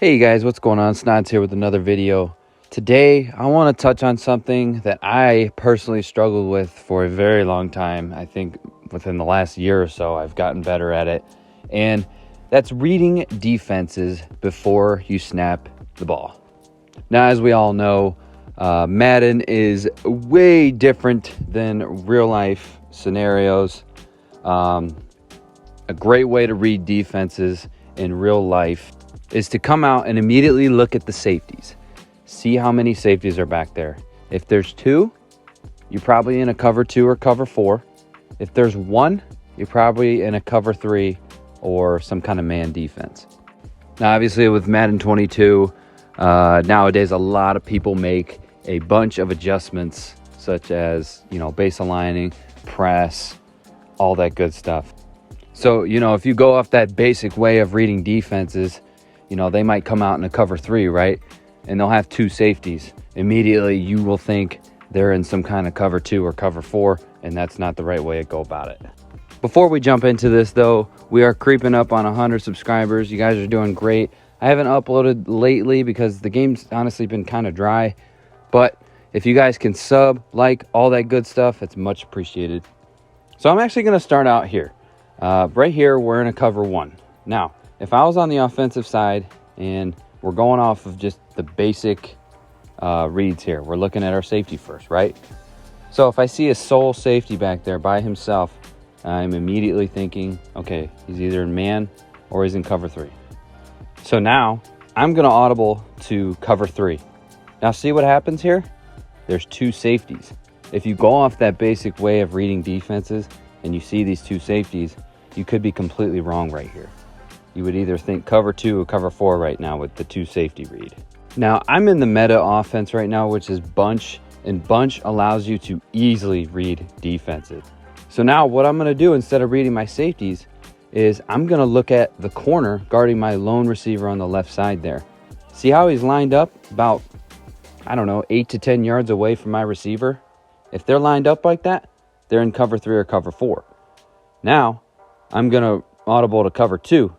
Hey guys, what's going on? Snods here with another video. Today, I want to touch on something that I personally struggled with for a very long time. I think within the last year or so, I've gotten better at it. And that's reading defenses before you snap the ball. Now, as we all know, Madden is way different than real life scenarios. A great way to read defenses in real life is to come out and immediately look at the safeties. See how many safeties are back there. If there's two, you're probably in a cover 2 or cover 4. If there's one, you're probably in a cover 3 or some kind of man defense. Now, obviously with Madden 22, nowadays a lot of people make a bunch of adjustments such as, base aligning, press, all that good stuff. So, if you go off that basic way of reading defenses, they might come out in a cover 3, right? And they'll have 2 safeties. Immediately, you will think they're in some kind of cover 2 or cover 4, and that's not the right way to go about it. Before we jump into this, though, we are creeping up on 100 subscribers. You guys are doing great. I haven't uploaded lately because the game's honestly been kind of dry. But if you guys can sub, like, all that good stuff, it's much appreciated. So I'm actually going to start out here. Right here, we're in a cover 1. Now, if I was on the offensive side and we're going off of just the basic reads here, we're looking at our safety first, right? So if I see a sole safety back there by himself, I'm immediately thinking, okay, he's either in man or he's in cover 3. So now I'm going to audible to cover 3. Now see what happens here? There's 2 safeties. If you go off that basic way of reading defenses and you see these 2 safeties, you could be completely wrong right here. You would either think cover 2 or cover 4 right now with the 2 safety read. Now, I'm in the meta offense right now, which is bunch, and bunch allows you to easily read defenses. So now what I'm going to do instead of reading my safeties is I'm going to look at the corner guarding my lone receiver on the left side there. See how he's lined up about, 8 to 10 yards away from my receiver? If they're lined up like that, they're in cover 3 or cover 4. Now, I'm going to audible to cover 2.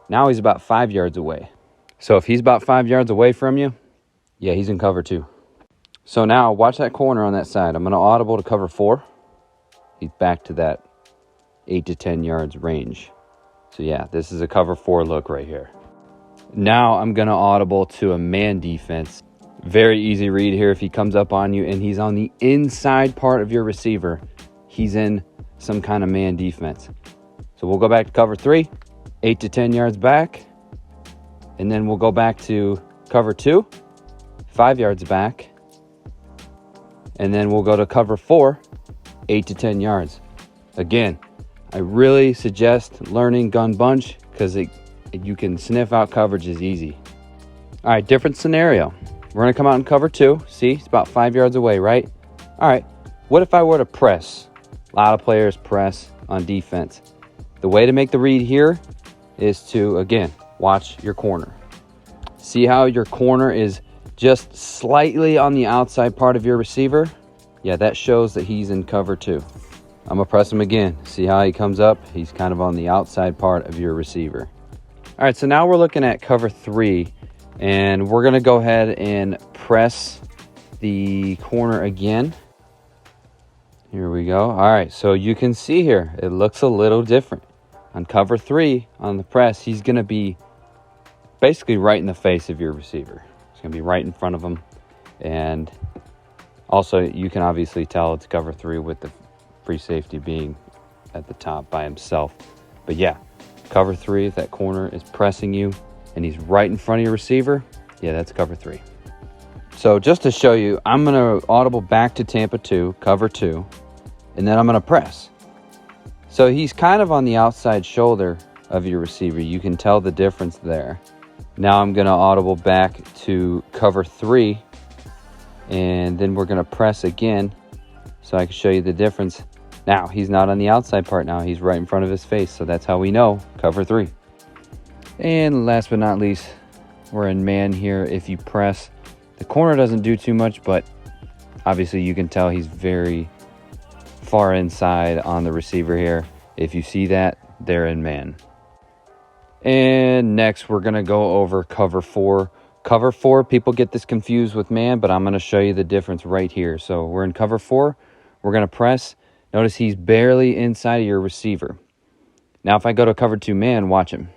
Now he's about 5 yards away. So if he's about 5 yards away from you, yeah, he's in cover 2. So now watch that corner on that side. I'm going to audible to cover 4. He's back to that 8 to 10 yards range. So yeah, this is a cover 4 look right here. Now I'm going to audible to a man defense. Very easy read here. If he comes up on you and he's on the inside part of your receiver, he's in some kind of man defense. So we'll go back to cover 3. 8 to 10 yards back, and then we'll go back to cover 2, 5 yards back, and then we'll go to cover 4, 8 to 10 yards. Again, I really suggest learning gun bunch because you can sniff out coverages easy. All right, different scenario. We're going to come out in cover 2. See, it's about 5 yards away, right? All right, what if I were to press? A lot of players press on defense. The way to make the read here is to, again, watch your corner. See how your corner is just slightly on the outside part of your receiver? Yeah, that shows that he's in cover 2. I'm going to press him again. See how he comes up? He's kind of on the outside part of your receiver. All right, so now we're looking at cover 3, and we're going to go ahead and press the corner again. Here we go. All right, so you can see here, it looks a little different. On cover 3, on the press, he's going to be basically right in the face of your receiver. It's going to be right in front of him. And also, you can obviously tell it's cover 3 with the free safety being at the top by himself. But yeah, cover 3, if that corner is pressing you and he's right in front of your receiver, yeah, that's cover 3. So just to show you, I'm going to audible back to Tampa 2, cover 2, and then I'm going to press. So he's kind of on the outside shoulder of your receiver. You can tell the difference there. Now I'm going to audible back to cover 3. And then we're going to press again so I can show you the difference. Now he's not on the outside part now. He's right in front of his face. So that's how we know cover 3. And last but not least, we're in man here. If you press, the corner doesn't do too much, but obviously you can tell he's very far inside on the receiver here. If you see that, they're in man. And next, we're going to go over cover 4. Cover 4, people get this confused with man, but I'm going to show you the difference right here. So we're in cover 4. We're going to press. Notice he's barely inside of your receiver. Now, if I go to cover 2 man, watch him.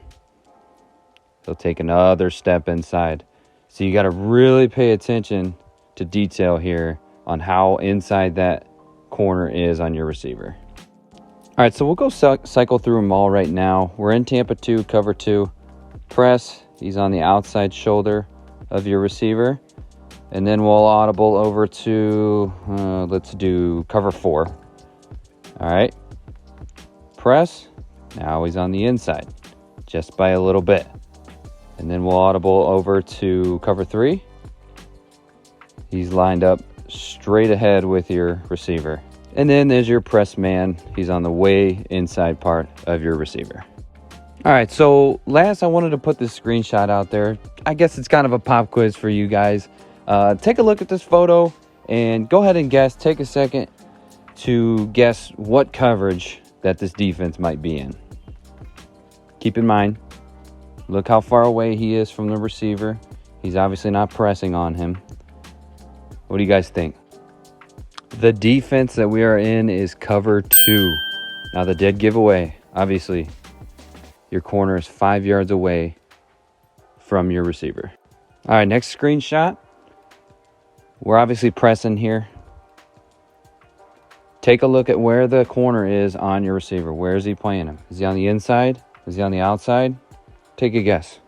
He'll take another step inside. So you got to really pay attention to detail here on how inside that corner is on your receiver. All right, so we'll go cycle through them all right now. We're in Tampa 2, cover 2. Press, he's on the outside shoulder of your receiver. And then we'll audible over to, let's do cover 4. All right. Press, now he's on the inside, just by a little bit. And then we'll audible over to cover 3. He's lined up straight ahead with your receiver. And then there's your press man. He's on the way inside part of your receiver. All right, so last I wanted to put this screenshot out there. I guess it's kind of a pop quiz for you guys. Take a look at this photo and go ahead and guess. Take a second to guess what coverage that this defense might be in. Keep in mind, look how far away he is from the receiver. He's obviously not pressing on him. What do you guys think? The defense that we are in is cover 2. Now, the dead giveaway, obviously, your corner is 5 yards away from your receiver. All right, next screenshot. We're obviously pressing here. Take a look at where the corner is on your receiver. Where is he playing him? Is he on the inside? Is he on the outside? Take a guess.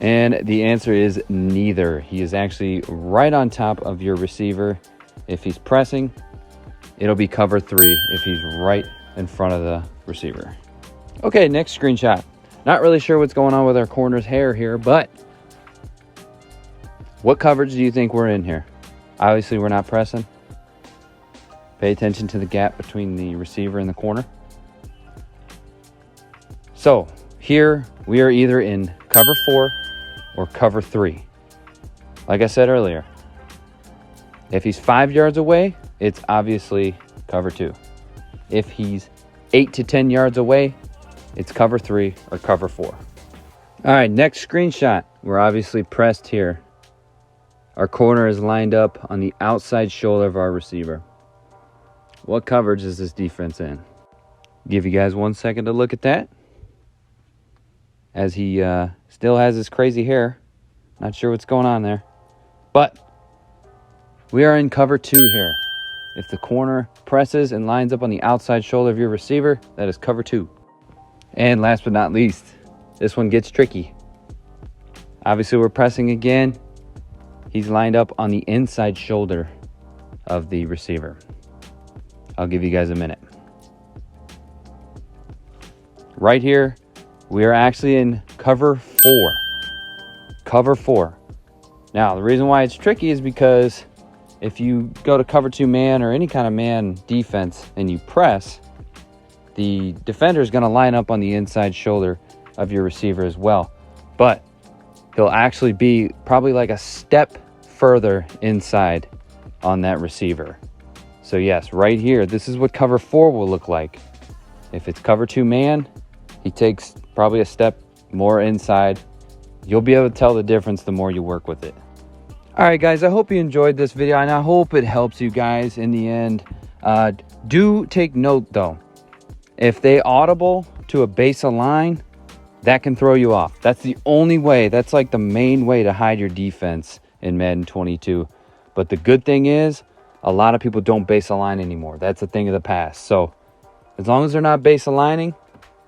And the answer is neither. He is actually right on top of your receiver. If he's pressing, it'll be cover 3 if he's right in front of the receiver. Okay, next screenshot. Not really sure what's going on with our corner's hair here, but what coverage do you think we're in here? Obviously, we're not pressing. Pay attention to the gap between the receiver and the corner. So here we are either in cover 4 or cover 3. Like I said earlier, if he's 5 yards away, it's obviously cover 2. If he's 8 to 10 yards away, it's cover 3 or cover 4. All right, next screenshot. We're obviously pressed here. Our corner is lined up on the outside shoulder of our receiver. What coverage is this defense in? Give you guys 1 second to look at that. As he still has his crazy hair. Not sure what's going on there. But we are in cover 2 here. If the corner presses and lines up on the outside shoulder of your receiver, that is cover 2. And last but not least, this one gets tricky. Obviously, we're pressing again. He's lined up on the inside shoulder of the receiver. I'll give you guys a minute. Right here, we are actually in cover 4. Cover 4. Now, the reason why it's tricky is because if you go to cover 2 man or any kind of man defense and you press, the defender is going to line up on the inside shoulder of your receiver as well. But he'll actually be probably like a step further inside on that receiver. So yes, right here, this is what cover 4 will look like. If it's cover 2 man, he takes probably a step more inside. You'll be able to tell the difference the more you work with it. All right, guys, I hope you enjoyed this video, and I hope it helps you guys in the end. Do take note, though. If they audible to a base of line, that can throw you off. That's the only way. That's like the main way to hide your defense in Madden 22. But the good thing is, a lot of people don't base align anymore. That's a thing of the past. So as long as they're not base aligning,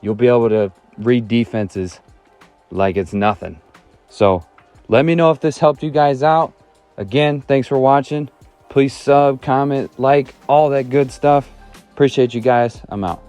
you'll be able to read defenses like it's nothing. So let me know if this helped you guys out. Again, thanks for watching. Please sub, comment, like, all that good stuff. Appreciate you guys. I'm out.